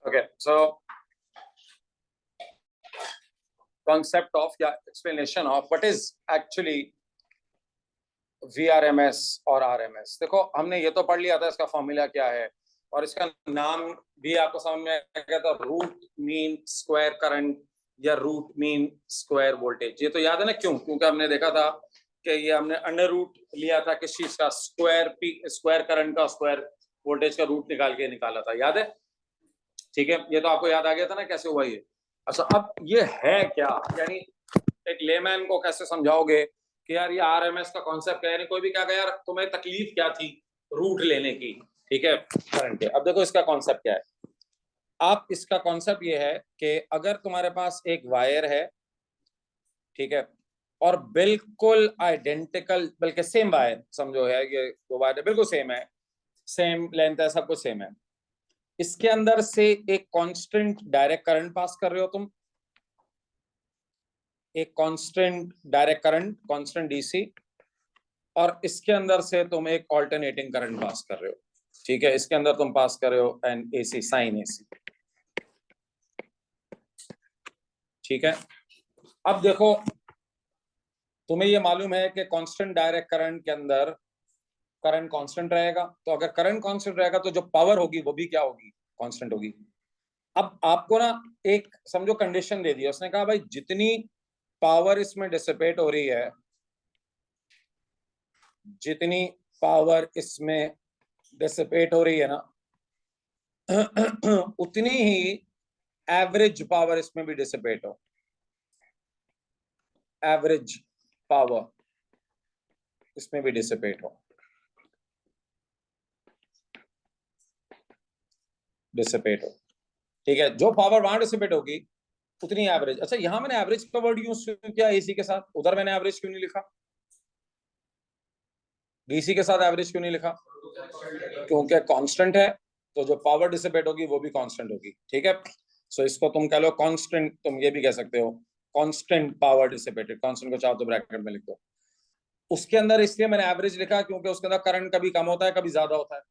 Okay, so concept of या explanation of what is actually VRMS और RMS. देखो हमने ये तो पढ़ लिया था इसका फॉर्मूला क्या है और इसका नाम भी आपको समझ में आएगा, तो रूट मीन स्क्वायर करंट या रूट मीन स्क्वायर वोल्टेज. ये तो याद है ना, क्यों? क्योंकि हमने देखा था कि ये हमने अंडर रूट लिया था किस चीज का, स्क्वायर करंट का स्क्वायर वोल्टेज का रूट निकाल के निकाला था, याद है? ठीक है, ये तो आपको याद आ गया था ना कैसे हुआ ये. अच्छा, अब ये है क्या, यानी एक लेमैन को कैसे समझाओगे कि यार ये आरएमएस का कॉन्सेप्ट है, यानी कोई भी क्या कहे यार तुम्हें तकलीफ क्या थी रूट लेने की, ठीक है, करंट के. अब देखो इसका कॉन्सेप्ट क्या है. आप इसका कॉन्सेप्ट ये है कि अगर तुम्हारे पास एक वायर है, ठीक है, और बिल्कुल आइडेंटिकल, बल्कि सेम वायर समझो है, ये दो वायर बिल्कुल सेम है, सेम लेंथ है, सब कुछ सेम है. इसके अंदर से एक कांस्टेंट डायरेक्ट करंट पास कर रहे हो तुम, एक constant direct current, constant DC, और इसके अंदर से तुम एक ऑल्टरनेटिंग करंट पास कर रहे हो, ठीक है. इसके अंदर तुम पास कर रहे हो एन एसी, साइन एसी, ठीक है. अब देखो तुम्हें ये मालूम है कि कांस्टेंट डायरेक्ट करंट के अंदर करंट कांस्टेंट रहेगा, तो अगर करंट कांस्टेंट रहेगा तो जो पावर होगी वो भी क्या होगी, कांस्टेंट होगी. अब आपको ना एक समझो कंडीशन दे दी, उसने कहा भाई जितनी पावर इसमें डिसिपेट हो रही है, जितनी पावर इसमें डिसिपेट हो रही है ना, उतनी ही एवरेज पावर इसमें भी डिसिपेट हो, एवरेज पावर इसमें भी डिसिपेट हो, डिसिपेट हो, ठीक है. जो पावर वहां डिसिपेट होगी उतनी एवरेज. अच्छा, यहां मैंने एवरेज का वर्ड यूज किया एसी के साथ, उधर मैंने एवरेज क्यों नहीं लिखा, डीसी के साथ एवरेज क्यों नहीं लिखा? क्योंकि कांस्टेंट है, तो जो पावर डिसिपेट होगी वो भी कांस्टेंट होगी, ठीक है. सो इसको तुम कह लो कांस्टेंट, तुम ये भी कह सकते हो कांस्टेंट पावर डिसिपेटेड. कांस्टेंट को चाहो तो ब्रैकेट में लिख दो. उसके अंदर इसलिए मैंने एवरेज लिखा क्योंकि उसके अंदर करंट कभी कम होता है कभी ज्यादा होता है,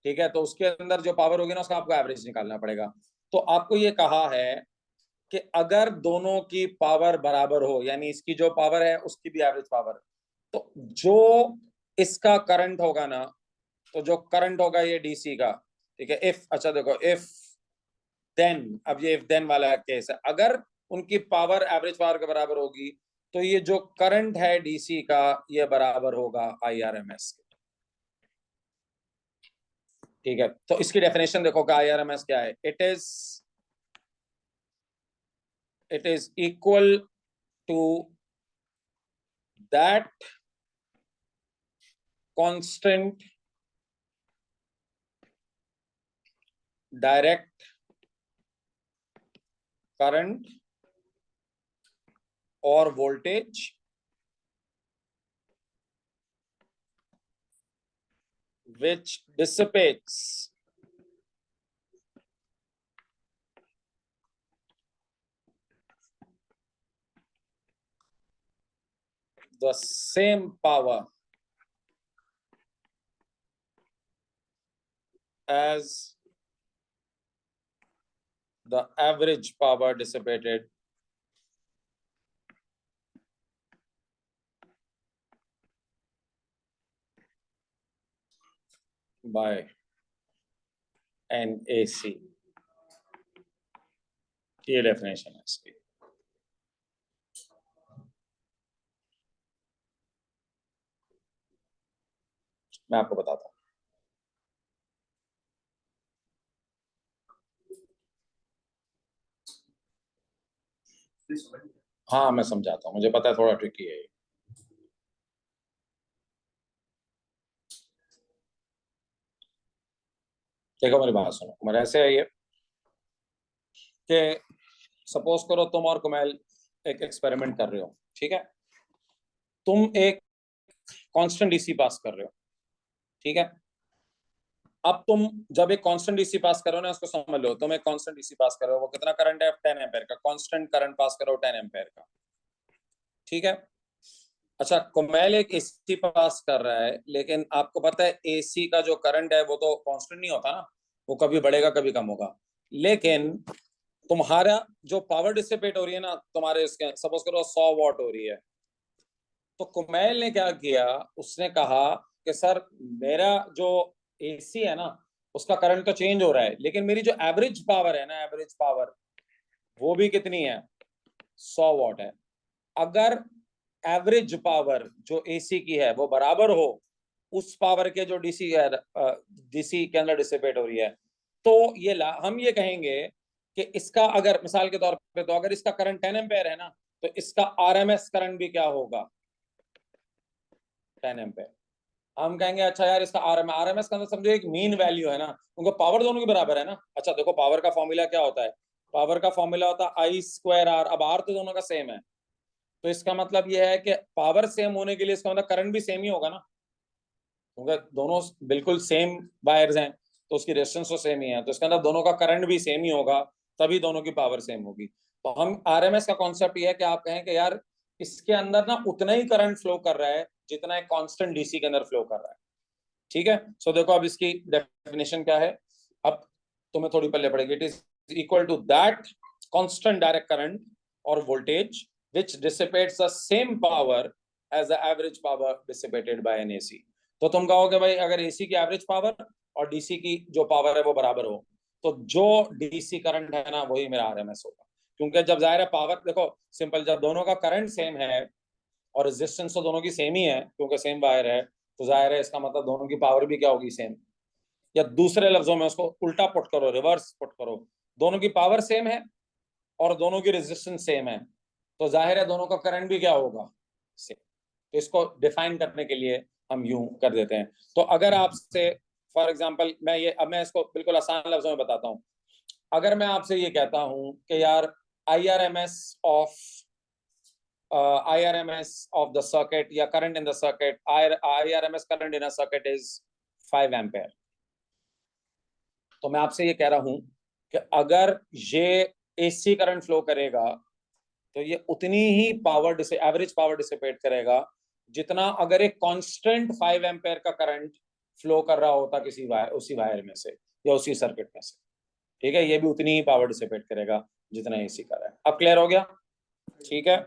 ठीक है. तो उसके अंदर जो पावर होगी ना उसका आपको एवरेज निकालना पड़ेगा. तो आपको ये कहा है कि अगर दोनों की पावर बराबर हो, यानी इसकी जो पावर है उसकी भी एवरेज पावर, तो जो इसका करंट होगा ना, तो जो करंट होगा ये डीसी का, ठीक है. इफ, अच्छा देखो, इफ देन, अब ये इफ देन वाला केस है, अगर उनकी पावर एवरेज पावर के बराबर होगी तो ये जो करंट है डीसी का ये बराबर होगा आईआरएमएस के, ठीक है. तो इसकी डेफिनेशन देखो कि आईआरएमएस क्या है. It is equal to that constant direct current और voltage which dissipates the same power as the average power dissipated by an AC. ये डेफिनेशन है इसकी. मैं आपको बताता हूँ. हाँ मैं समझाता हूँ, मुझे पता है थोड़ा ट्रिकी है ये. देखो मेरी बात सुनो, मेरे ऐसे है ये कि सपोज करो तुम और कुमैल एक एक्सपेरिमेंट कर रहे हो, ठीक है. तुम एक कांस्टेंट डीसी पास कर रहे हो, ठीक है. अब तुम जब एक कांस्टेंट डीसी पास करो ना, उसको समझ लो, तुम एक कांस्टेंट डीसी पास करो, वो कितना करंट है, 10 एम्पेयर का कांस्टेंट करंट पास करो, 10 एम्पेयर का, ठीक है. अच्छा, कुमैल एक एसी पास कर रहा है, लेकिन आपको पता है एसी का जो करंट है वो तो कांस्टेंट नहीं होता ना, वो कभी बढ़ेगा कभी कम होगा. लेकिन तुम्हारा जो पावर डिसिपेट हो रही है ना, तुम्हारे इसके सपोज करो 100 वॉट हो रही है, तो कुमैल ने क्या किया, उसने कहा कि सर मेरा जो एसी है ना उसका करंट तो चेंज हो रहा है, लेकिन मेरी जो एवरेज पावर है ना, एवरेज पावर वो भी कितनी है, 100 वॉट है। अगर एवरेज पावर जो एसी की है वो बराबर हो उस पावर के जो डीसी है, डीसी के अंदर डिसिपेट हो रही है, तो ये हम ये कहेंगे कि इसका अगर मिसाल के तौर पे, तो अगर इसका करंट 10 एम्पेयर है ना, तो इसका आरएमएस करंट भी क्या होगा, 10 एम्पेयर। हम कहेंगे अच्छा यार इसका आरएमएस का समझो एक मीन वैल्यू है ना, क्योंकि पावर दोनों की बराबर है ना। अच्छा देखो पावर का फॉर्मूला क्या होता है, पावर का फॉर्मूला होता है आई स्क्वायर आर। अब आर तो दोनों का सेम है, तो इसका मतलब यह है कि पावर सेम होने के लिए इसका मतलब करंट भी सेम ही होगा ना, क्योंकि दोनों बिल्कुल सेम वायर्स हैं तो उसकी रेजिस्टेंस तो सेम ही है, तो इसका मतलब दोनों का करंट भी सेम ही होगा, तभी दोनों की पावर सेम होगी। तो हम आरएमएस का कॉन्सेप्ट ये है कि आप कहें कि यार इसके अंदर ना उतना ही करंट फ्लो कर रहा है जितना एक कांस्टेंट डीसी के अंदर फ्लो कर रहा है। ठीक है, सो देखो अब इसकी डेफिनेशन क्या है, अब तुम्हें थोड़ी पहले पड़ेगी। It is equal to that constant direct current और voltage which dissipates the same power as the average power dissipated by an AC। तो तुम कहोगे भाई अगर एसी की एवरेज पावर और डीसी की जो पावर है वो बराबर हो, तो जो डीसी करंट है ना वही मेरा आरएमएस होगा, क्योंकि जब जाहिर है पावर, देखो सिंपल, जब दोनों का करंट सेम है और रेजिस्टेंस तो दोनों की सेम ही है क्योंकि सेम वायर है, तो जाहिर है इसका मतलब दोनों की पावर भी क्या होगी, सेम। या दूसरे लफ्जों में उसको उल्टा पुट करो, रिवर्स पुट करो, दोनों की पावर सेम है और दोनों की रेजिस्टेंस सेम है, तो जाहिर है दोनों का करंट भी क्या होगा, सेम। तो इसको डिफाइन करने के लिए हम यूं कर देते हैं। तो अगर आपसे फॉर एग्जांपल मैं इसको बिल्कुल आसान लफ्जों में बताता हूं। अगर मैं आपसे ये कहता हूं कि यार IRMS of IRMS of the circuit या current in the circuit, IRMS current in a circuit is 5 ampere, तो मैं आपसे ये कह रहा हूं कि अगर ये AC करंट फ्लो करेगा तो ये उतनी ही पावर एवरेज पावर डिसिपेट करेगा जितना अगर एक कांस्टेंट 5 एम्पेयर का करंट फ्लो कर रहा होता किसी वायर, उसी वायर में से या उसी सर्किट में से। ठीक है, ये भी उतनी ही पावर डिसिपेट करेगा जितना एसी कर रहा है। अब क्लियर हो गया? ठीक है।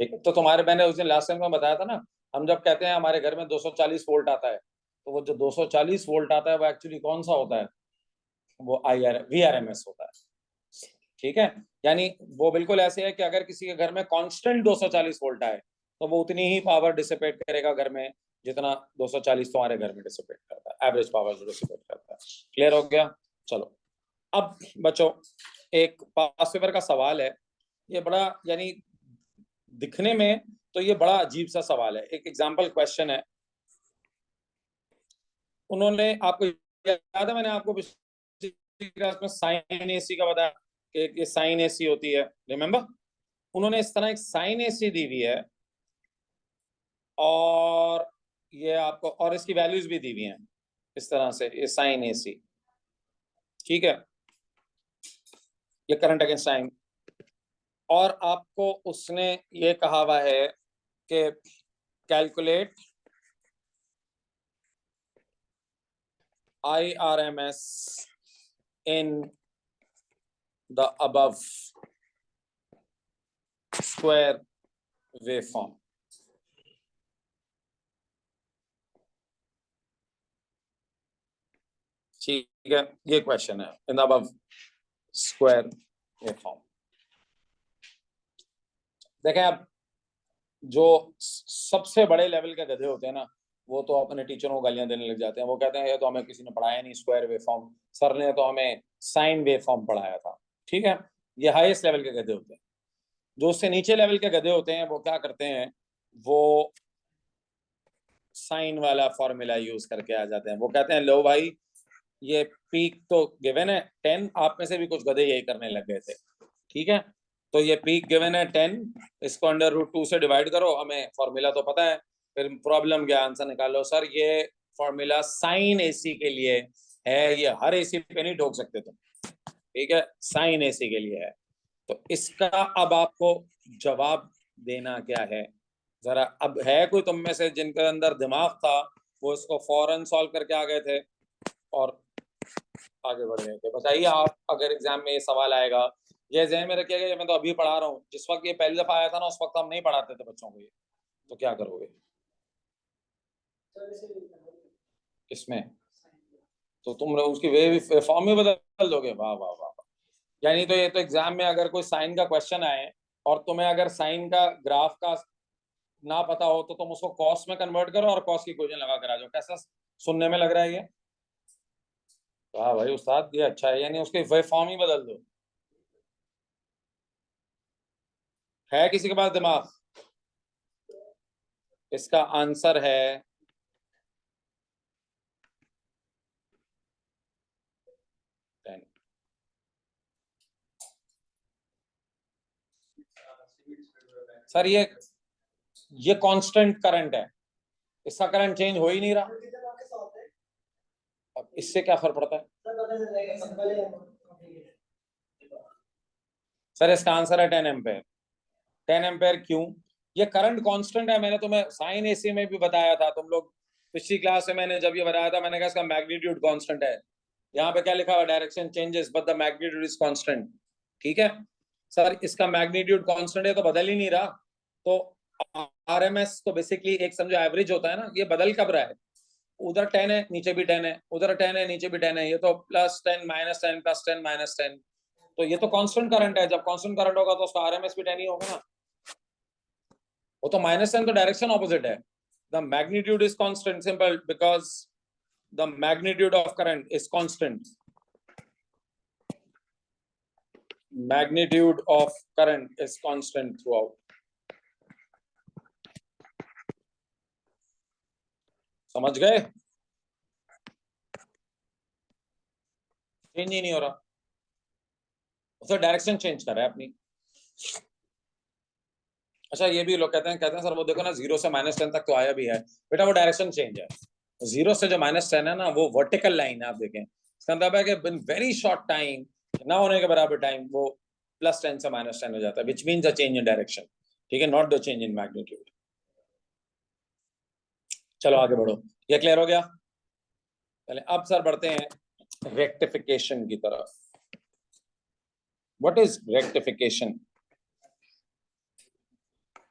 ठीक है, तो तुम्हारे, मैंने उस दिन लास्ट टाइम में बताया था ना, हम जब कहते हैं हमारे घर में 240 वोल्ट आता है, तो वो जो 240 वोल्ट आता है वो एक्चुअली कौन सा होता है, वो VRMS होता है। ठीक है, यानी वो बिल्कुल ऐसे है कि अगर किसी के घर में कांस्टेंट 240 वोल्ट आए तो वो उतनी ही पावर डिसिपेट करेगा घर में जितना 240 तुम्हारे घर में डिसिपेट करता है, एवरेज पावर जो डिसिपेट करता है। क्लियर हो गया? चलो अब बच्चों एक पास पेपर का सवाल है, ये बड़ा यानी दिखने में तो ये बड़ा अजीब सा सवाल है। एक एग्जाम्पल क्वेश्चन है, उन्होंने आपको याद है मैंने आपको पिछली क्लास में साइन एसी का बताया कि ये साइन एसी होती है, रिमेम्बर? उन्होंने इस तरह एक साइन एसी दी हुई है और ये आपको और इसकी वैल्यूज भी दी हुई हैं इस तरह से, ये साइन एसी। ठीक है, ये करंट अगेंस्ट टाइम, और आपको उसने ये कहा हुआ है कि calculate IRMS in the above square waveform। ठीक है, ये क्वेश्चन है, in the above square waveform. देखें अब जो सबसे बड़े लेवल के गधे होते हैं ना, वो तो अपने टीचरों को गालियां देने लग जाते हैं। वो कहते हैं ये तो हमें किसी ने पढ़ाया नहीं स्क्वायर वेवफॉर्म, सर ने तो हमें साइन वेवफॉर्म पढ़ाया था। ठीक है, ये हाईएस्ट लेवल के गधे होते हैं। जो उससे नीचे लेवल के गधे होते हैं वो क्या करते हैं, वो साइन वाला फॉर्मूला यूज करके आ जाते हैं। वो कहते हैं लो भाई ये पीक तो गिवन है 10, आप में से भी कुछ गधे यही करने लग गए थे। ठीक है, तो ये पीक गिवन है 10, इसको √2 से डिवाइड करो, हमें फॉर्मूला तो पता है, फिर प्रॉब्लम क्या, आंसर निकालो। सर ये फॉर्मूला साइन एसी के लिए है, ये हर एसी पे नहीं ठोक सकते तुम, ठीक है, साइन AC के लिए है। तो इसका अब आपको जवाब देना क्या है जरा। अब है कोई तुम में से जिनके अंदर दिमाग था, वो इसको फौरन सॉल्व करके आ गए थे और आगे बढ़ गए थे? बताइए आप, अगर एग्जाम में ये सवाल आएगा, ये ज़हन में रखिएगा, ये मैं तो अभी पढ़ा रहा हूँ, जिस वक्त ये पहली दफा आया था ना, उस वक्त हम नहीं पढ़ाते थे बच्चों को ये, तो क्या करोगे इसमें? तो तुम उसकी वे फॉर्म में बदल दोगे? वाह वाह वाह वाह। यानी तो ये तो एग्जाम में अगर कोई साइन का क्वेश्चन आए और तुम्हें अगर साइन का ग्राफ का ना पता हो तो तुम उसको कॉस में कन्वर्ट करो और कॉस की इक्वेशन लगा कर आ जाओ। कैसा सुनने में लग रहा है ये? वाह भाई उस्ताद, ये अच्छा है। यानी उसके वे फॉर्म ही बदल दो। है किसी के पास दिमाग? इसका आंसर है सर ये कांस्टेंट करंट है, इसका करंट चेंज हो ही नहीं रहा। अब इससे क्या फर्क पड़ता है? सर इसका आंसर है 10 एम्पेयर। 10 एम्पेयर क्यों? ये करंट कांस्टेंट है। मैंने तुम्हें साइन AC में भी बताया था, तुम लोग पिछली क्लास में मैंने जब ये बताया था, मैंने कहा इसका मैग्नीट्यूड कांस्टेंट है। यहाँ पे क्या लिखा हुआ? Direction changes but the magnitude is constant. ठीक है सर, इसका मैग्नीट्यूड कांस्टेंट है तो बदल ही नहीं रहा। तो RMS तो बेसिकली एक समझो एवरेज होता है ना, ये बदल कब रहा है? उधर 10 है, नीचे भी 10 है, उधर 10 है, नीचे भी 10 है, ये तो +10 -10 +10 -10। तो ये तो कांस्टेंट करंट है। जब कांस्टेंट करंट होगा तो उसका RMS भी 10 ही होगा ना। वो तो -10 तो डायरेक्शन ऑपोजिट है। The magnitude is constant simple because the magnitude of current is constant. Magnitude of current is constant through out. समझ गए? चेंज ही नहीं हो रहा, उसे डायरेक्शन चेंज कर रहा है अपनी। अच्छा ये भी लोग कहते हैं सर वो देखो ना, 0 से -10 तक तो आया भी है। बेटा वो डायरेक्शन चेंज है। 0 से जो -10 है ना, वो वर्टिकल लाइन है। आप देखें, इसका मतलब है कि इन वेरी शॉर्ट टाइम, ना होने के बराबर टाइम, वो +10 से -10 हो जाता है, which means a change in direction. ठीक है, not the change in magnitude. चलो आगे बढ़ो, ये क्लियर हो गया? चले अब सर बढ़ते हैं रेक्टिफिकेशन की तरफ। What is rectification?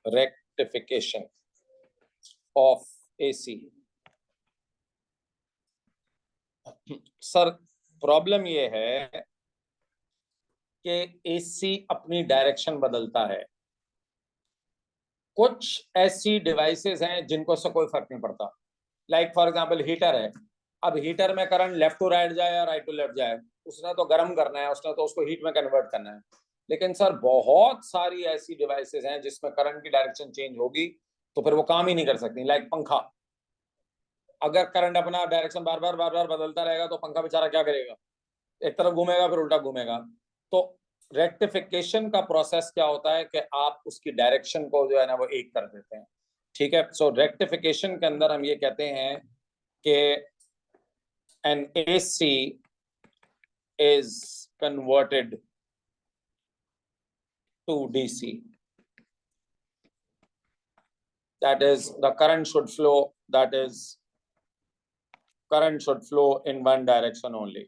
Rectification of AC। Sir problem ये है कि AC अपनी डायरेक्शन बदलता है। कुछ ऐसी डिवाइसेस हैं जिनको से कोई फर्क नहीं पड़ता। लाइक फॉर एग्जांपल हीटर है। अब हीटर में करंट लेफ्ट टू राइट जाए या राइट टू लेफ्ट जाए, उसने तो गर्म करना है, उसने तो उसको हीट में कन्वर्ट करना है। लेकिन सर बहुत सारी ऐसी डिवाइसेस हैं जिसमें करंट की डायरेक्शन चेंज होगी तो फिर वो काम ही नहीं कर सकती। लाइक पंखा, अगर करंट अपना डायरेक्शन बार बार बदलता रहेगा तो पंखा बेचारा क्या करेगा? एक तरफ घूमेगा फिर उल्टा घूमेगा। तो रेक्टिफिकेशन का प्रोसेस क्या होता है कि आप उसकी डायरेक्शन को जो है ना वो एक कर देते हैं। ठीक है, सो रेक्टिफिकेशन के अंदर हम ये कहते हैं कि an AC is converted to DC. That is, the current should flow, that is, current should flow in one direction only.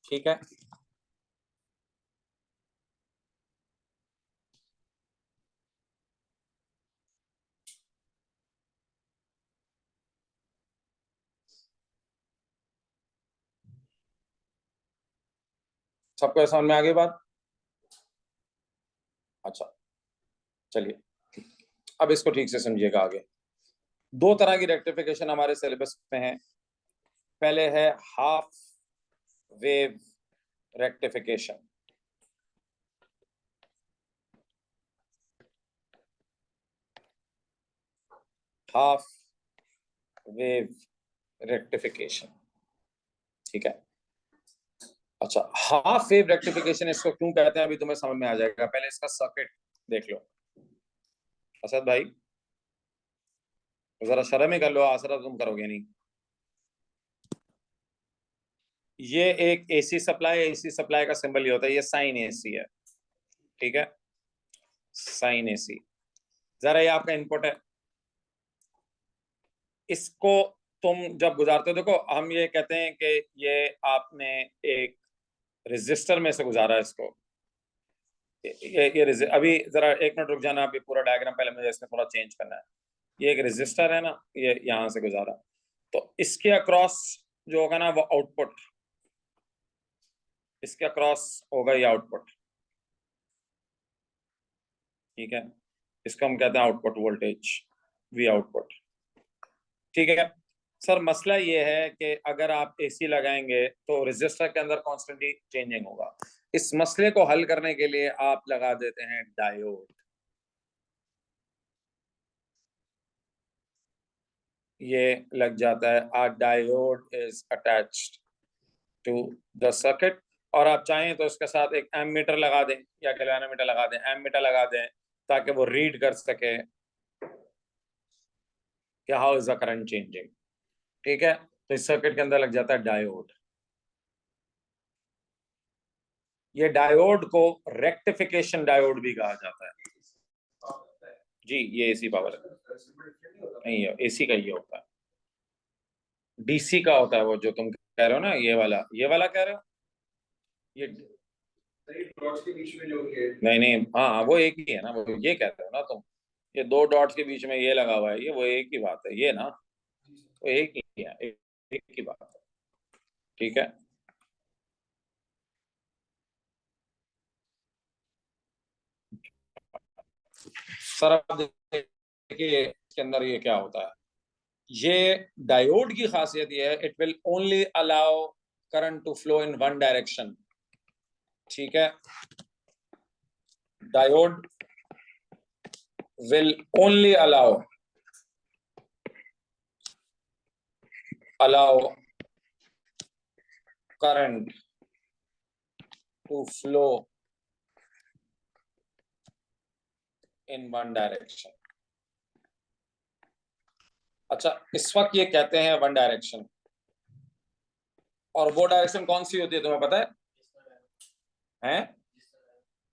ठीक है, सबको समझ में आ गई बात? अच्छा चलिए, अब इसको ठीक से समझिएगा आगे। दो तरह की रेक्टिफिकेशन हमारे सिलेबस में है। पहले है half wave rectification. Half wave rectification, ठीक है। अच्छा, हाफ वेव रेक्टिफिकेशन इसको क्यों कहते हैं अभी तुम्हें समझ में आ जाएगा। पहले इसका सर्किट देख लो। असद भाई जरा शर्म ही कर लो, आसरा तुम करोगे नहीं। ये एक एसी सप्लाई, एसी सप्लाई का सिंबल ये होता है, ये साइन एसी है, ठीक है, साइन एसी। जरा ये आपका इनपुट है, इसको तुम जब गुजारते हो, देखो हम ये कहते हैं कि ये आपने एक रेजिस्टर में से गुजारा है इसको। अभी जरा एक मिनट रुक जाना, अभी पूरा डायग्राम पहले मुझे इसमें थोड़ा चेंज करना है। ये एक रेजिस्टर है ना, ये यहां से गुजारा, तो इसके अक्रॉस जो होगा ना वो आउटपुट, इसके अक्रॉस होगा ये आउटपुट, ठीक है, इसको हम कहते हैं आउटपुट वोल्टेज, वी आउटपुट, ठीक है। सर मसला ये है कि अगर आप एसी लगाएंगे तो रेजिस्टर के अंदर कॉन्स्टेंटली चेंजिंग होगा। इस मसले को हल करने के लिए आप लगा देते हैं डायोड। ये लग जाता है, a diode is attached to the circuit. और आप चाहें तो इसके साथ एक एमीटर लगा दें या गैल्वेनोमीटर लगा दें, एमीटर लगा दें ताकि वो रीड कर सके कि how is the current changing, ठीक है। तो इस सर्किट के अंदर लग जाता है डायोड। ये डायोड को रेक्टिफिकेशन डायोड भी कहा जाता है। जी ये एसी पावर है, नहीं है एसी का ये होता है, डीसी का होता है वो जो तुम कह रहे हो ना, ये वाला कह रहे हो, ये डॉट्स के बीच में जो है, नहीं नहीं हाँ हाँ, वो एक ही है ना, वो ये कहते हो ना तुम, ये दो डॉट्स के बीच में ये लगा हुआ है, ये वो एक ही बात है ये ना, वो एक ही है, एक ही बात है, ठीक है। सर अब देखिए इसके अंदर ये क्या होता है, ये डायोड की खासियत ये है, it will only allow current to flow in one direction, ठीक है। Diode will only allow current to flow in one direction। अच्छा इस वक्त ये कहते हैं वन डायरेक्शन, और वो डायरेक्शन कौन सी होती है तुम्हें पता है? हैं?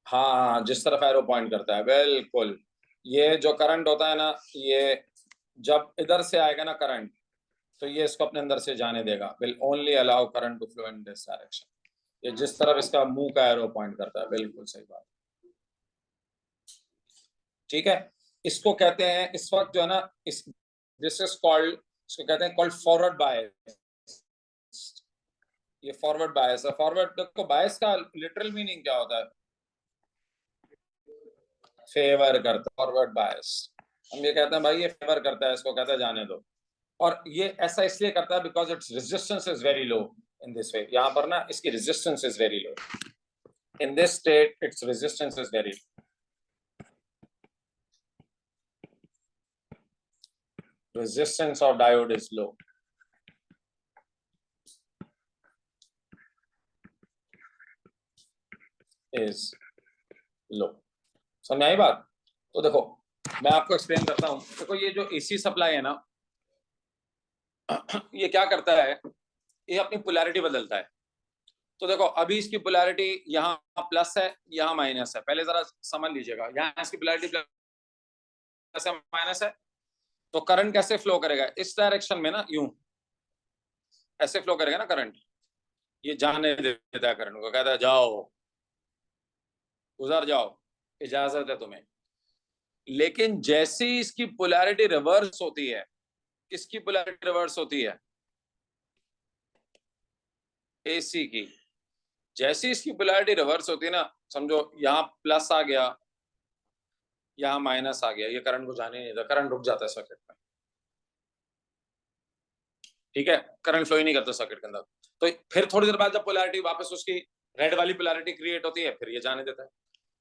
हाँ जिस तरफ एरो पॉइंट करता है, बिल्कुल। ये जो करंट होता है ना, ये जब इधर से आएगा ना करंट, तो ये इसको अपने अंदर से जाने देगा, will only allow current to flow in this direction. ये जिस तरफ इसका मुंह का एरो पॉइंट करता है, बिल्कुल सही बात, ठीक है। इसको कहते हैं इस वक्त जो है ना, इस दिस इज कॉल्ड, इसको कहते हैं कॉल्ड फॉरवर्ड बायस। ये फॉरवर्ड बायस है। फॉरवर्ड देखो बायस का लिटरल मीनिंग क्या होता है? फेवर करता, फॉरवर्ड बायस। हम ये कहते हैं भाई ये फेवर करता है, इसको कहते हैं जाने दो। और ये ऐसा इसलिए करता है because its resistance is very low in this way. यहाँ पर ना इसकी resistance is very low, in this state its resistance is very low, resistance of diode is low, is low। समझ आई बात? तो देखो मैं आपको एक्सप्लेन करता हूं। देखो ये जो एसी सप्लाई है ना, ये क्या करता है, ये अपनी पोलैरिटी बदलता है। तो देखो अभी इसकी पोलैरिटी यहाँ प्लस है, यहाँ माइनस है। पहले जरा समझ लीजिएगा, यहाँ इसकी पोलैरिटी प्लस है माइनस है, तो करंट कैसे फ्लो करेगा इस डायरेक्शन में ना, यूं ऐसे फ्लो करेगा ना करंट, ये जाने देता है करंट को, कहता है जाओ गुजर जाओ, इजाजत है तुम्हें। लेकिन जैसे ही इसकी पोलैरिटी रिवर्स होती है, किसकी पोलैरिटी रिवर्स होती है? एसी की। जैसे इसकी पोलैरिटी रिवर्स होती है ना, समझो यहाँ प्लस आ गया, यहाँ माइनस आ गया, ये करंट को जाने नहीं देता, करंट रुक जाता है सर्किट में, ठीक है, करंट फ्लो ही नहीं करता सर्किट के अंदर। तो फिर थोड़ी देर बाद जब पोलैरिटी वापस उसकी रेड वाली पोलैरिटी क्रिएट होती है, फिर ये जाने देता है।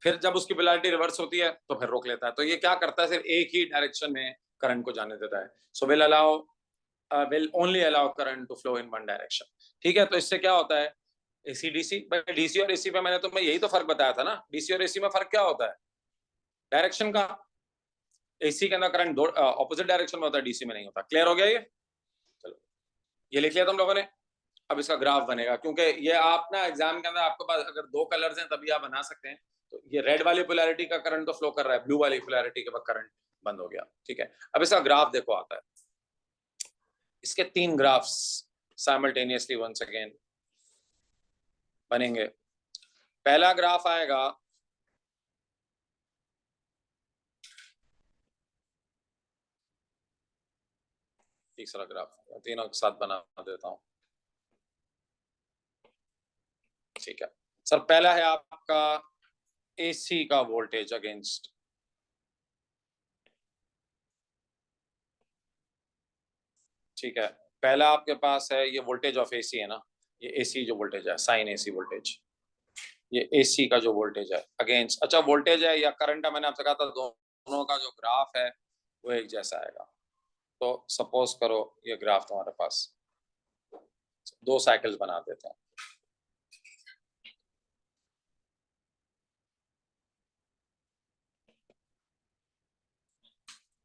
फिर जब उसकी पोलैरिटी रिवर्स होती है तो फिर रोक लेता है। तो ये क्या करता है, सिर्फ एक ही डायरेक्शन में करंट को जाने देता है। So will only allow current to flow in one direction, ठीक है। तो इससे क्या होता है, एसी डीसी, डीसी और एसी पे मैंने तुम्हें यही तो फर्क बताया था ना। डीसी और एसी में फर्क क्या होता है? डायरेक्शन का। एसी के अंदर करंट ऑपोजिट डायरेक्शन में होता है, डीसी में नहीं होता। क्लियर हो गया ये? चलो, ये लिख लिया तुम लोगों ने। अब इसका ग्राफ बनेगा, क्योंकि ये आप ना एग्जाम के अंदर आपके पास अगर दो कलर्स हैं तभी आप बना सकते हैं। तो ये रेड वाली पोलैरिटी का करंट तो फ्लो कर रहा है, ब्लू वाली पोलैरिटी के बाद करंट बंद हो गया। ठीक है, अब इसका ग्राफ देखो आता है। इसके 3 ग्राफ्स साइमल्टेनियसली वंस अगेन बनेंगे। पहला ग्राफ आएगा तीसरा ग्राफ, तीनों के साथ बना देता हूं। ठीक है सर, पहला है आपका एसी का वोल्टेज अगेंस्ट। ठीक है, पहला आपके पास है ये वोल्टेज ऑफ एसी है ना, ये एसी जो वोल्टेज है, साइन एसी वोल्टेज, ये एसी का जो वोल्टेज है अगेंस्ट। अच्छा, वोल्टेज है या करंट है, मैंने आपसे कहा था दोनों का जो ग्राफ है वो एक जैसा आएगा। तो सपोज करो ये ग्राफ तुम्हारे पास, 2 साइकिल्स बना देते हैं।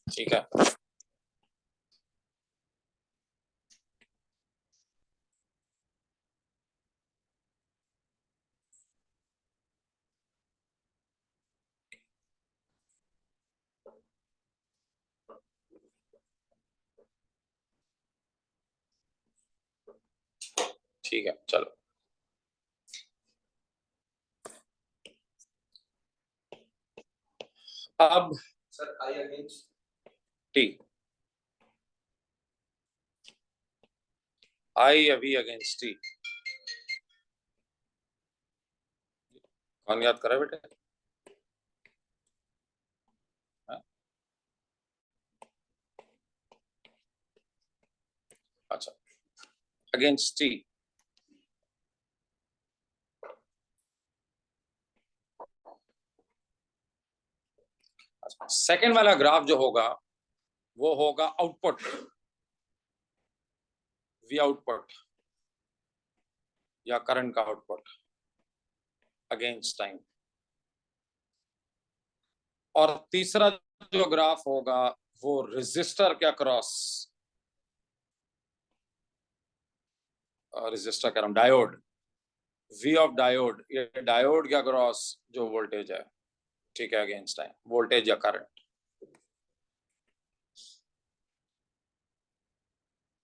ठीक है, ठीक है चलो। अब सर आई अगेंस्ट टी, आई अभी अगेंस्ट टी, कौन याद करा बेटे? हाँ? अच्छा, अगेंस्ट टी। सेकंड वाला ग्राफ जो होगा वो होगा आउटपुट, वी आउटपुट या करंट का आउटपुट अगेंस्ट टाइम। और तीसरा जो ग्राफ होगा वो रेजिस्टर के अक्रॉस, रेजिस्टर कह रहा हूं, डायोड, वी ऑफ डायोड, ये डायोड के अक्रॉस जो वोल्टेज है, ठीक है, अगेंस्ट टाइम, वोल्टेज या करंट।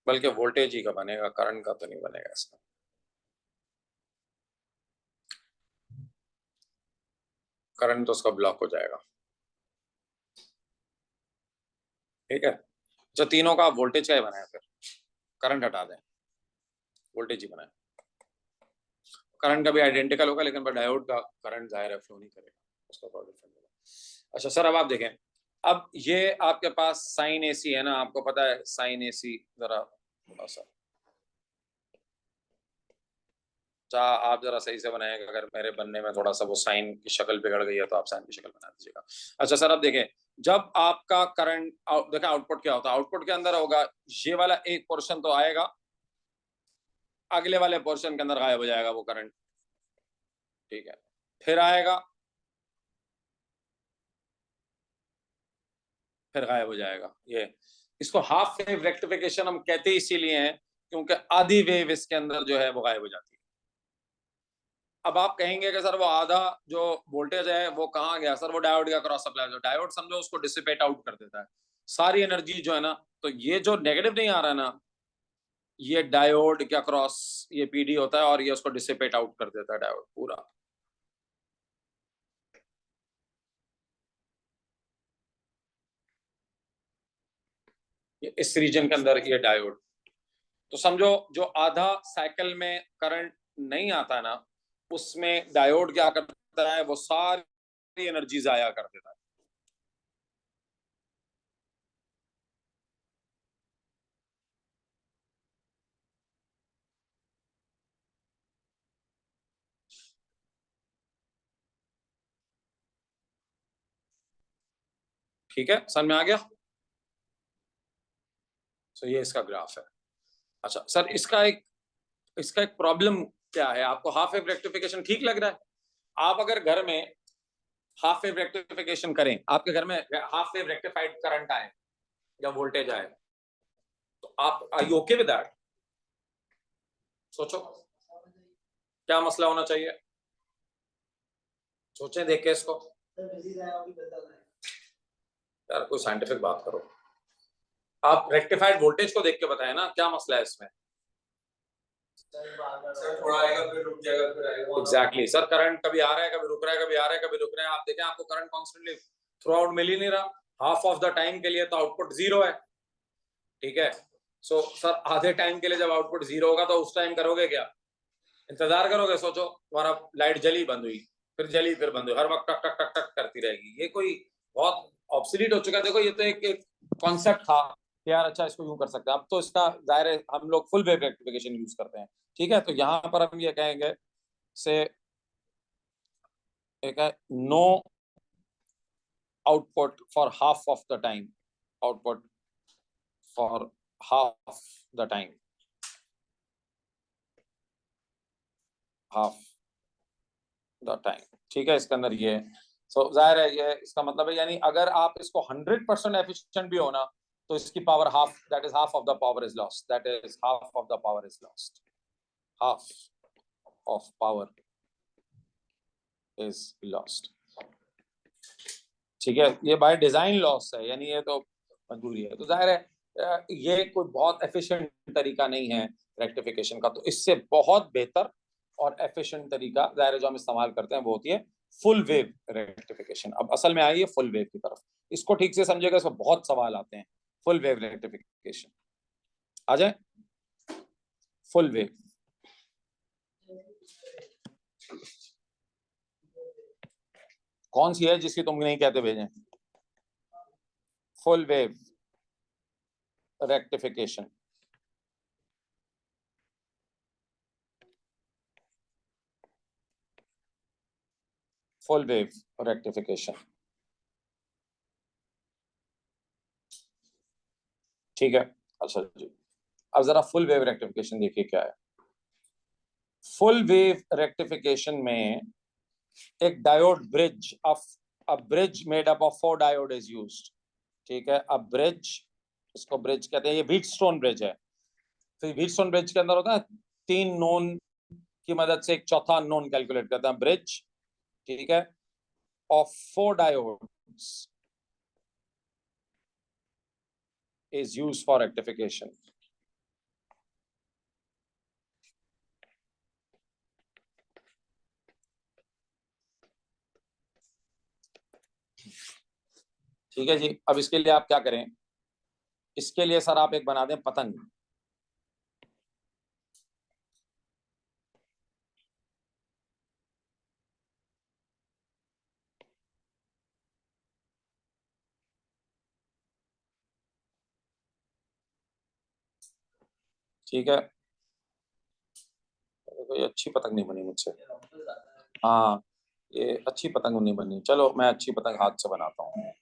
बल्कि वोल्टेज ही का बनेगा, करंट का तो नहीं बनेगा इसका। करंट तो उसका ब्लॉक हो जाएगा। ठीक है, जो तीनों का वोल्टेज का ही बनाया, फिर करंट हटा दें, वोल्टेज ही बनाए। करंट का भी आइडेंटिकल होगा, लेकिन डायोड का करंट जाहिर है फ्लो नहीं करेगा, उसका थोड़ा डिफरेंट होगा। अच्छा सर, अब आप देखें, अब ये आपके पास साइन एसी है ना, आपको पता है साइन एसी, जरा थोड़ा सा आप जरा सही से बनाएंगे, अगर मेरे बनने में थोड़ा सा वो साइन की शक्ल बिगड़ गई है तो आप साइन की शक्ल बना दीजिएगा। अच्छा सर, अब देखें, जब आपका करंट देखा, आउटपुट क्या होता है, आउटपुट के अंदर होगा ये वाला एक पोर्शन तो आएगा, अगले वाले पोर्शन के अंदर गायब हो जाएगा वो करंट। ठीक है, फिर आएगा, फिर गायब हो जाएगा। ये इसको हाफ वेव रेक्टिफिकेशन हम कहते इसीलिए हैं क्योंकि आधी वेव इसके अंदर जो है वो गायब हो जाती है। अब आप कहेंगे कि सर वो आधा जो वोल्टेज है वो कहाँ गया? सर वो डायोड का क्रॉस सप्लाई, जो डायोड समझो उसको डिसिपेट आउट कर देता है सारी एनर्जी जो है ना। तो ये जो नेगेटिव नहीं आ रहा है ना, ये डायोड के क्रॉस ये पीडी होता है और ये उसको डिसिपेट आउट कर देता है डायोड पूरा। ये इस रीजन के अंदर ये डायोड, तो समझो जो आधा साइकिल में करंट नहीं आता ना, उसमें डायोड क्या करता है, वो सारी एनर्जी जाया कर देता है। ठीक है, समझ में आ गया? तो ये इसका ग्राफ है। अच्छा सर, इसका एक प्रॉब्लम क्या है? आपको हाफ वेव रेक्टिफिकेशन ठीक लग रहा है? आप अगर घर में हाफ वेव रेक्टिफिकेशन करें, आपके घर में हाफ वेव रेक्टिफाइड करंट आए या वोल्टेज आए, तो आप are you okay with that? सोचो क्या मसला होना चाहिए, सोचें देख के इसको। यार कोई साइंटिफिक बात करो। आप रेक्टिफाइड वोल्टेज को देख के बताएं ना, क्या मसला है इसमें? सर थोड़ा आएगा फिर रुक जाएगा फिर आएगा। एग्जैक्टली सर, करंट कभी आ रहा है कभी रुक रहा है, कभी आ रहा है कभी रुक रहा है। आप देखें आपको करंट कॉन्स्टेंटली थ्रू आउट मिल ही नहीं रहा। हाफ ऑफ द टाइम के लिए तो आउटपुट जीरो है, ठीक है। सो सर आधे टाइम के लिए जब आउटपुट जीरो होगा तो उस टाइम करोगे क्या? इंतजार करोगे? सोचो तुम्हारा लाइट जली बंद हुई, फिर जली फिर बंद हुई, हर वक्त टक टक टक टक करती रहेगी, ये कोई बहुत ऑब्सोलीट हो चुका है। देखो ये तो एक कॉन्सेप्ट था कि यार अच्छा इसको यूं कर सकते हैं, अब तो इसका जाहिर है हम लोग फुल वेव रेक्टिफिकेशन यूज करते हैं, ठीक है। तो यहाँ पर हम ये कहेंगे से एक है no output for half of the time, output for half the time, half the time, ठीक है। इसके अंदर ये सो जाहिर है ये इसका मतलब है, यानी अगर आप इसको 100% एफिशिएंट भी हो ना, तो इसकी power half, that is half of the power is lost, that is half of the power is lost, half of power is lost, ठीक है। ये बाय डिजाइन लॉस है, यानी ये तो मजबूरी है। तो जाहिर है ये कोई बहुत एफिशिएंट तरीका नहीं है रेक्टिफिकेशन का, तो इससे बहुत बेहतर और एफिशिएंट तरीका जाहिर है जो हम इस्तेमाल करते हैं वो होती है फुल वेव रेक्टिफिकेशन। अब असल में आइए फुल वेव की तरफ, इसको ठीक से समझिएगा, इसमें बहुत सवाल आते हैं। फुल वेव रेक्टिफिकेशन आ जाए। फुल वेव, कौन सी है जिसकी तुम नहीं कहते भेजें? Full wave rectification, full wave rectification, ठीक है। अच्छा जी, अब जरा फुल वेव रेक्टिफिकेशन देखिए क्या है। फुल वेव रेक्टिफिकेशन में एक diode bridge of a bridge made up of 4 diode is used, ठीक है। अब ब्रिज, इसको ब्रिज कहते हैं, ये व्हीटस्टोन ब्रिज है। फिर व्हीटस्टोन ब्रिज के अंदर होता है 3 नोन की मदद से एक चौथा नोन कैलकुलेट करते हैं, ब्रिज, ठीक है, of 4 diodes is used for rectification. ठीक है जी, अब इसके लिए आप क्या करें, इसके लिए सर आप एक बना दें पतंग, ठीक है। कोई अच्छी पतंग नहीं बनी मुझसे, हाँ ये अच्छी पतंग नहीं बनी, चलो मैं अच्छी पतंग हाथ से बनाता हूँ।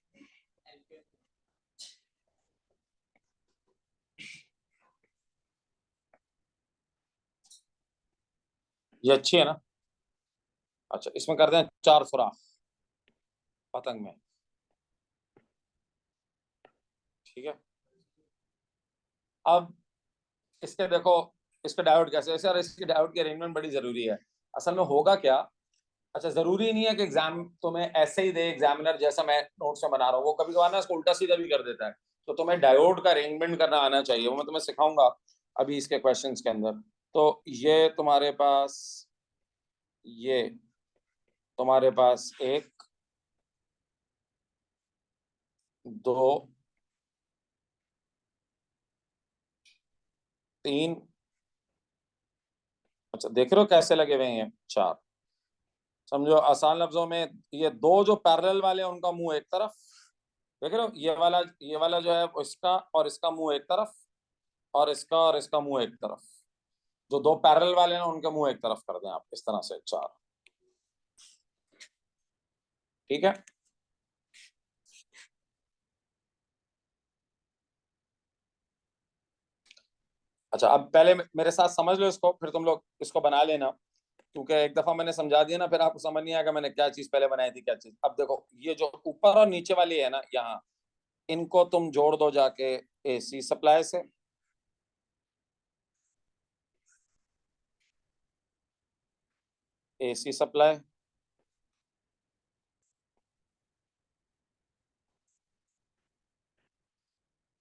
ये अच्छी है ना? अच्छा इसमें करते हैं 4 सुराख पतंग में, ठीक है। अब इसके देखो, इसके डायोड कैसे, सर इसकी डायोड की अरेंजमेंट बड़ी जरूरी है। असल में होगा क्या, अच्छा जरूरी नहीं है कि एग्जाम तुम्हें ऐसे ही दे, एग्जामिनर जैसा मैं नोट्स में बना रहा हूँ वो कभी कभार ना इसको उल्टा सीधा भी कर देता है, तो तुम्हें डायोड का अरेंजमेंट करना आना चाहिए, वो मैं तुम्हें सिखाऊंगा अभी इसके क्वेश्चंस के अंदर। तो ये तुम्हारे पास, ये तुम्हारे पास एक, दो, तीन, अच्छा देख रहे हो कैसे लगे हुए हैं ये 4। समझो आसान लफ्जों में, ये दो जो पैरेलल वाले हैं उनका मुंह एक तरफ, देख रहे हो, ये वाला जो है वो इसका और इसका मुंह एक तरफ, और इसका मुंह एक तरफ। जो दो पैरेलल वाले हैं उनका मुंह एक तरफ कर दें आप, इस तरह से 4, ठीक है। अच्छा, अब पहले मेरे साथ समझ लो इसको, फिर तुम लोग इसको बना लेना, क्योंकि एक दफा मैंने समझा दिया ना, फिर आपको समझ नहीं आएगा मैंने क्या चीज पहले बनाई थी क्या चीज। अब देखो, ये जो ऊपर और नीचे वाली है ना यहाँ, इनको तुम जोड़ दो जाके एसी सप्लाई से। एसी सप्लाई,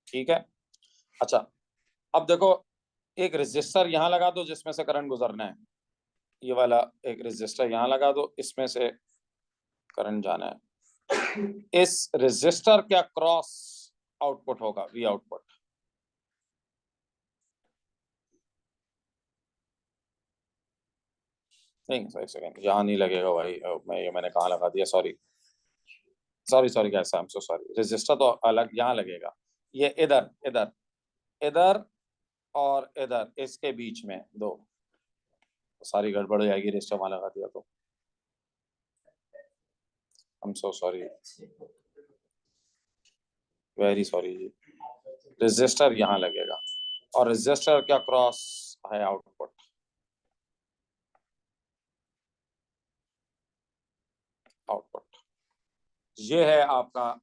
ठीक है। अच्छा, अब देखो, एक रेजिस्टर यहाँ लगा दो जिसमें से करंट गुजरना है। ये वाला एक रेजिस्टर यहाँ लगा दो, इसमें से करंट जाना है। इस रेजिस्टर का क्रॉस आउटपुट होगा वी आउटपुट। नहीं, एक सेकंड, यहाँ नहीं लगेगा भाई, मैंने कहाँ लगा दिया, sorry sorry sorry guys, I am so sorry. Register तो अलग यहाँ लगेगा, ये इधर इधर इधर और इधर, इसके बीच में दो, सारी गड़बड़ हो जाएगी, रजिस्टर वहां लगा दिया तो। I am so sorry, very sorry ji. Register यहाँ लगेगा और रजिस्टर क्या क्रॉस है आउटपुट। आउटपुट ये है आपका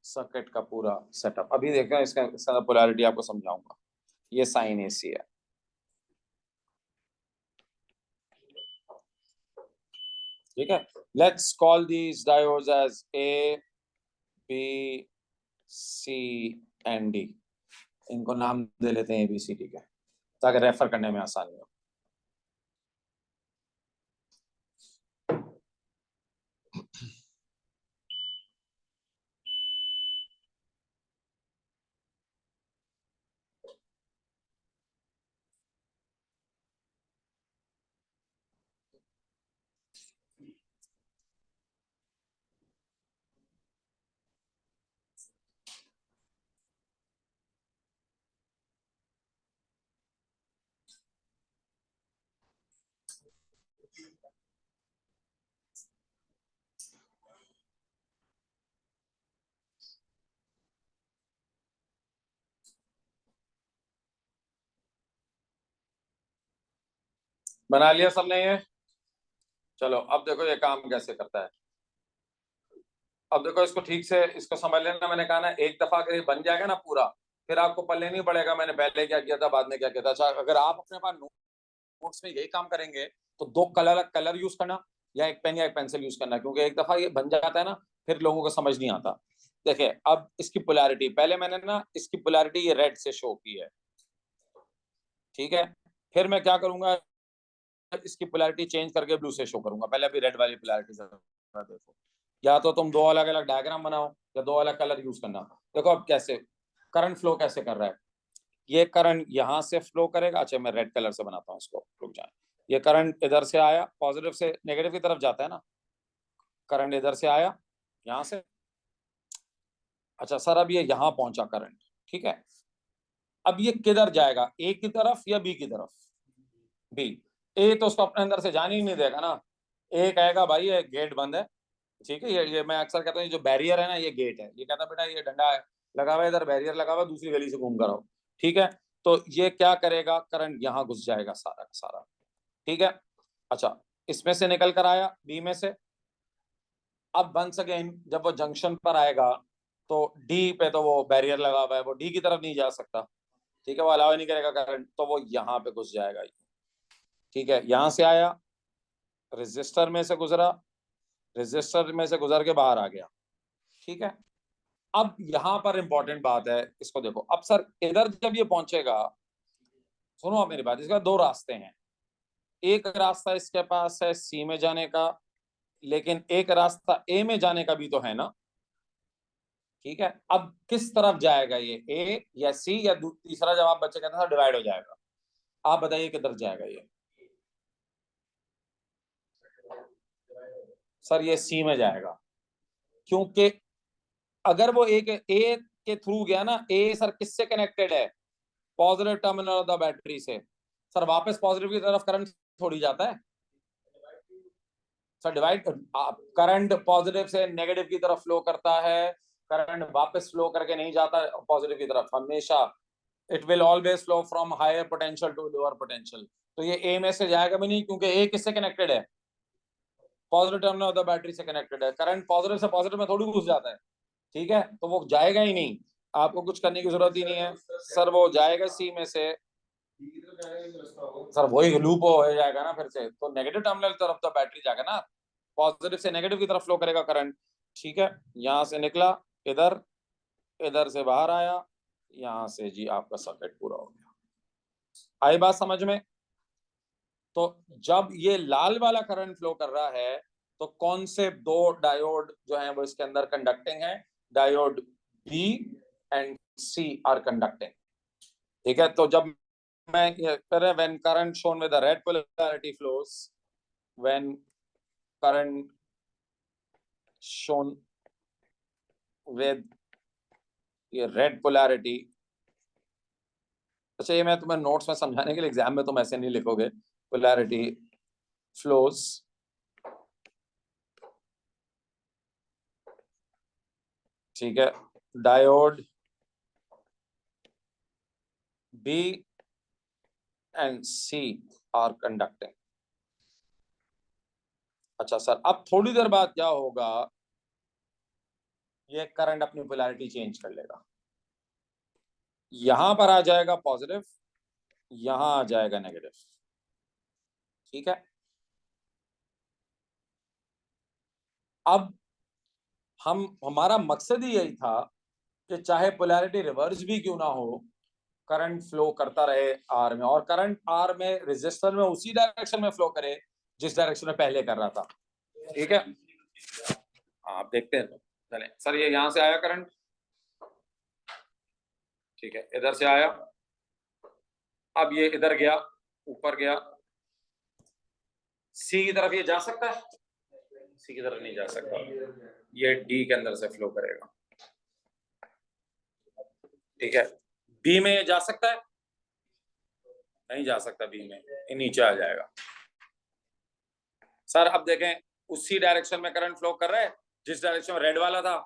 सर्किट का पूरा सेटअप। अभी देखना इसका पोलैरिटी आपको समझाऊंगा। ये साइन एसी है, ठीक है। Let's call these diodes as A, B, C and D. इनको नाम दे लेते हैं एबीसी, ठीक है, ताकि रेफर करने में आसानी हो। बना लिया सबने ये? चलो अब देखो ये काम कैसे करता है। अब देखो इसको ठीक से इसको समझ लेना। मैंने कहा ना, एक दफा अगर ये बन जाएगा ना पूरा, फिर आपको पल्ले नहीं पड़ेगा मैंने पहले क्या किया था बाद में क्या किया था। अच्छा, अगर आप अपने पास नोट्स में यही काम करेंगे तो दो कलर यूज करना, या एक पेन या एक पेंसिल यूज करना, क्योंकि एक दफा ये बन जाता है ना, फिर लोगों को समझ नहीं आता। देखिए अब इसकी पोलैरिटी, पहले मैंने ना इसकी पोलैरिटी ये रेड से शो की है, ठीक है। फिर मैं क्या करूंगा, इसकी पोलैरिटी चेंज करके ब्लू से शो करूंगा। पहले अभी रेड वाली पोलैरिटी से देखो, या तो तुम दो अलग अलग डायग्राम बनाओ या दो अलग कलर यूज करना। देखो अब कैसे करंट फ्लो कैसे कर रहा है। ये करंट यहाँ से फ्लो करेगा। अच्छा, मैं रेड कलर से बनाता हूँ इसको, रुक जाए। ये करंट इधर से आया, पॉजिटिव से नेगेटिव की तरफ जाता है ना, करंट इधर से आया यहाँ से। अच्छा सर, अब ये यहाँ पहुंचा करंट, ठीक है। अब ये किधर जाएगा, ए की तरफ या बी की तरफ? बी। ए तो उसको अपने अंदर से जाने ही नहीं देगा ना। ए कहेगा भाई ये गेट बंद है, ठीक है। ये मैं अक्सर कहता हूँ, जो बैरियर है ना ये गेट है। ये कहता बेटा ये डंडा है लगा हुआ है इधर, बैरियर लगा हुआ, दूसरी गली से घूम कर आओ, ठीक है। तो ये क्या करेगा, करंट यहाँ घुस जाएगा सारा का सारा, ठीक है। अच्छा, इसमें से निकल कर आया बी में से। अब वंस अगेन जब वो जंक्शन पर आएगा तो डी पे तो वो बैरियर लगा हुआ है, वो डी की तरफ नहीं जा सकता, ठीक है, वो अलाउ नहीं करेगा करंट, तो वो यहाँ पे घुस जाएगा, ठीक है। यहां से आया, रेजिस्टर में से गुजरा, रेजिस्टर में से गुजर के बाहर आ गया, ठीक है। अब यहां पर इंपॉर्टेंट बात है, इसको देखो। अब सर इधर जब ये पहुंचेगा, सुनो आप मेरी बात, इसका दो रास्ते हैं। एक रास्ता इसके पास है सी में जाने का, लेकिन एक रास्ता ए में जाने का भी तो है ना, ठीक है। अब किस तरफ जाएगा ये, ए या सी, या तीसरा जवाब बच्चे कहते हैं डिवाइड हो जाएगा। आप बताइए किधर जाएगा ये। सर ये सी में जाएगा, क्योंकि अगर वो एक ए के थ्रू गया ना, ए सर किससे कनेक्टेड है, positive terminal of the battery से। सर वापस पॉजिटिव की तरफ करंट थोड़ी जाता है सर, डिवाइड। करंट पॉजिटिव से नेगेटिव की तरफ फ्लो करता है, करंट वापस फ्लो करके नहीं जाता पॉजिटिव की तरफ हमेशा। It will always flow from higher potential to lower potential. तो ये ए में से जाएगा भी नहीं, क्योंकि ए किससे कनेक्टेड है? Positive terminal of the battery से कनेक्टेड है। करंट पॉजिटिव से पॉजिटिव में थोड़ी घुस जाता है, ठीक है, तो वो जाएगा ही नहीं, आपको कुछ करने की जरूरत ही नहीं है सर, वो जाएगा सी में से सर, वही लूप हो जाएगा ना फिर से, तो नेगेटिव टर्मिनल तरफ तो बैटरी जाएगा ना, पॉजिटिव से नेगेटिव की तरफ फ्लो करेगा करंट, ठीक है। यहां से निकला इधर, इधर से बाहर आया, यहां से जी आपका सर्किट पूरा हो गया। आई बात समझ में? तो जब ये लाल वाला करंट फ्लो कर रहा है, तो कौन से दो डायोड जो है वो इसके अंदर कंडक्टिंग है? Diode B and C are conducting, ठीक है। तो जब मैं when current shown with the red polarity flows, when current shown with ये रेड पोलैरिटी, अच्छा ये मैं तुम्हें नोट्स में समझाने के लिए, एग्जाम में तुम ऐसे नहीं लिखोगे, पोलैरिटी फ्लोस, ठीक है, diode B and C are conducting. अच्छा सर, अब थोड़ी देर बाद क्या होगा, ये करंट अपनी पोलैरिटी चेंज कर लेगा, यहां पर आ जाएगा पॉजिटिव, यहां आ जाएगा नेगेटिव, ठीक है। अब हमारा मकसद ही यही था कि चाहे पोलैरिटी रिवर्स भी क्यों ना हो, करंट फ्लो करता रहे आर में, और करंट आर में रेजिस्टर में उसी डायरेक्शन में फ्लो करे जिस डायरेक्शन में पहले कर रहा था, ठीक है। आप देखते हैं, चले सर, ये यहां से आया करंट, ठीक है, इधर से आया, अब ये इधर गया, ऊपर गया, सी की तरफ ये जा सकता है? सी की तरफ नहीं जा सकता, ये डी के अंदर से फ्लो करेगा, ठीक है। बी में ये जा सकता है? नहीं जा सकता, बी में ये नीचे आ जाएगा। सर अब देखें, उसी डायरेक्शन में करंट फ्लो कर रहा है जिस डायरेक्शन में रेड वाला था,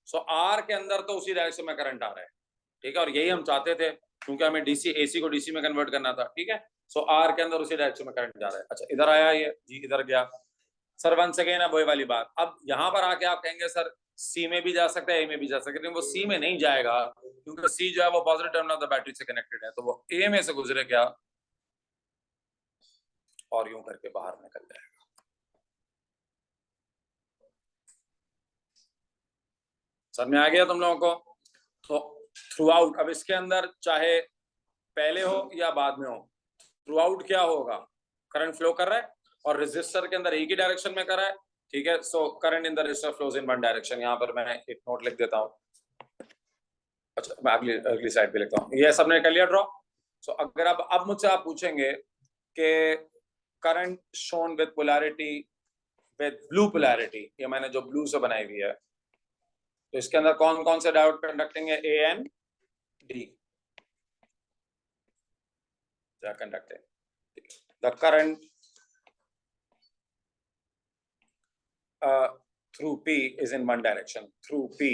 सो आर के अंदर तो उसी डायरेक्शन में करंट आ रहा है, ठीक है, और यही हम चाहते थे, क्योंकि हमें डीसी एसी को डीसी में कन्वर्ट करना था, ठीक है। सो आर के अंदर उसी डायरेक्शन में करंट जा रहा है। अच्छा इधर आया ये जी, इधर गया सर, वन सेकेंड है वही वाली बात। अब यहां पर आके आप कहेंगे सर सी में भी जा सकता है, ए में भी जा सकता है, लेकिन वो सी में नहीं जाएगा, क्योंकि सी जो है वो positive terminal of the battery से कनेक्टेड है, तो वो ए में से गुजरे क्या और यूं करके बाहर निकल जाएगा। समझ में आ गया तुम लोगों को? तो थ्रू आउट, अब इसके अंदर चाहे पहले हो या बाद में हो, थ्रू आउट क्या होगा, करंट फ्लो कर रहा है और रेजिस्टर के अंदर एक ही डायरेक्शन में कर रहा है, ठीक है। So current in the resistor flows in one direction. यहाँ पर मैं एक नोट लिख देता हूँ, अच्छा मैं अगली अगली साइड पे लिखता हूँ, ये सबने कर लिया ड्रॉ। सो अगर अब मुझसे आप पूछेंगे कि current shown with polarity, with blue polarity, ये मैंने जो ब्लू से बनाई हुई है, तो इसके अंदर कौन कौन से डायोड कंडक्टिंग है? A N D conducting. The current through P is in one direction. Through P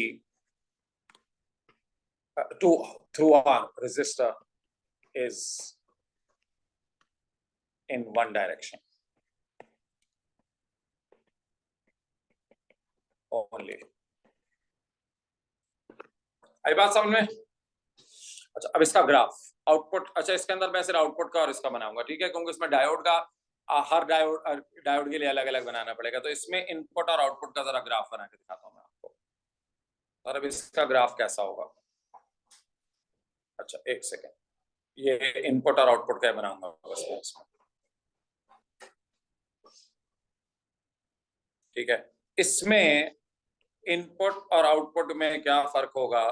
through R resistor is in one direction only. आई बात समझ में? अच्छा अब इसका ग्राफ आउटपुट, अच्छा इसके अंदर मैं सिर्फ आउटपुट का और इसका बनाऊंगा, ठीक है, क्योंकि इसमें डायोड का हर डायोड के लिए अलग अलग बनाना पड़ेगा, तो इसमें इनपुट और आउटपुट का जरा ग्राफ बना के दिखाता हूँ मैं आपको। और अब इसका ग्राफ कैसा होगा, अच्छा एक सेकेंड, ये इनपुट और आउटपुट का बनाऊंगा बस इसमें, ठीक है। इसमें इनपुट और आउटपुट में क्या फर्क होगा,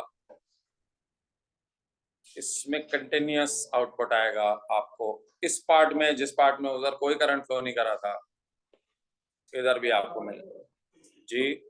इसमें कंटिन्यूअस आउटपुट आएगा आपको, इस पार्ट में, जिस पार्ट में उधर कोई करंट फ्लो नहीं कर रहा था, इधर भी आपको मिलेगा जी।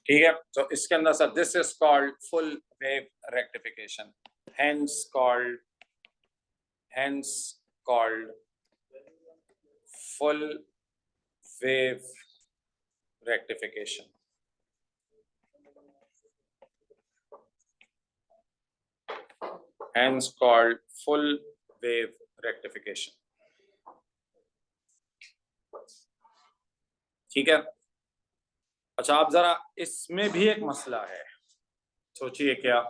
ठीक है, तो इसके अंदर sir this is called full wave rectification, hence called full wave rectification. hence called full wave rectification। ठीक है, अच्छा आप जरा इसमें भी एक मसला है, सोचिए क्या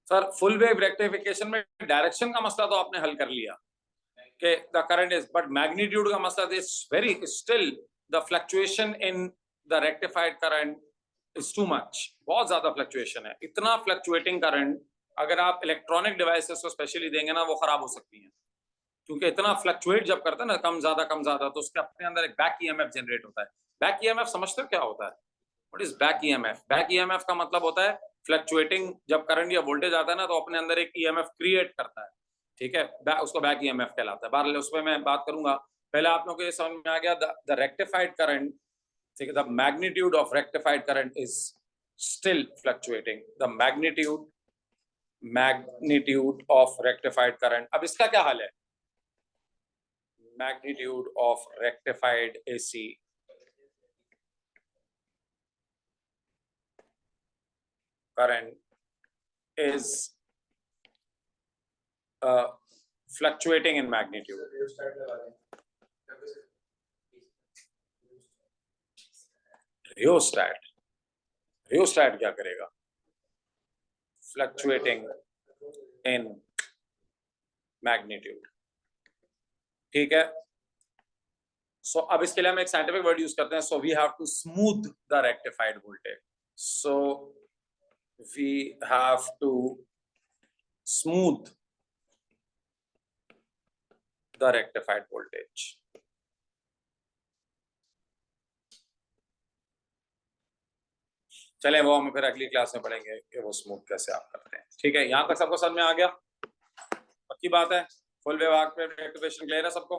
सर। फुल वेव रेक्टिफिकेशन में डायरेक्शन का मसला तो आपने हल कर लिया कि the current is, but magnitude का मसला is very still the fluctuation in the rectified current is too much, बहुत ज्यादा फ्लक्चुएशन है। इतना फ्लक्चुएटिंग करंट अगर आप इलेक्ट्रॉनिक डिवाइसेस को स्पेशली देंगे ना, वो खराब हो सकती हैं, क्योंकि इतना फ्लक्चुएट जब करता है ना, कम ज्यादा, तो उसके अपने अंदर एक बैक ईएमएफ जनरेट होता है। बैक ईएमएफ समझते हो क्या होता है? What is back EMF? Back EMF का मतलब होता है फ्लक्चुएटिंग जब करंट या वोल्टेज आता है ना, तो अपने अंदर एक ईएमएफ क्रिएट करता है, ठीक है, उसको बैक ईएमएफ कहलाता है। बहरहाल उसमें मैं बात करूंगा, पहले आप लोगों को ये समझ में आ गया द रेक्टिफाइड करंट, ठीक है, the magnitude of rectified current is still fluctuating, the magnitude of rectified current. अब इसका क्या हाल है? magnitude of rectified AC current is fluctuating in magnitude। Rheostat क्या करेगा? फ्लक्चुएटिंग इन मैग्नीट्यूड, ठीक है। सो अब इसके लिए हम एक साइंटिफिक वर्ड यूज करते हैं, so we have to smooth the rectified voltage, so we have to smooth the rectified voltage. चलें वो हम फिर अगली क्लास में पढ़ेंगे कि वो स्मूथ कैसे आप करते हैं, ठीक है। यहां तक सबको समझ में आ गया? पक्की बात है? फुल वेव रेक्टिफिकेशन क्लियर है सबको?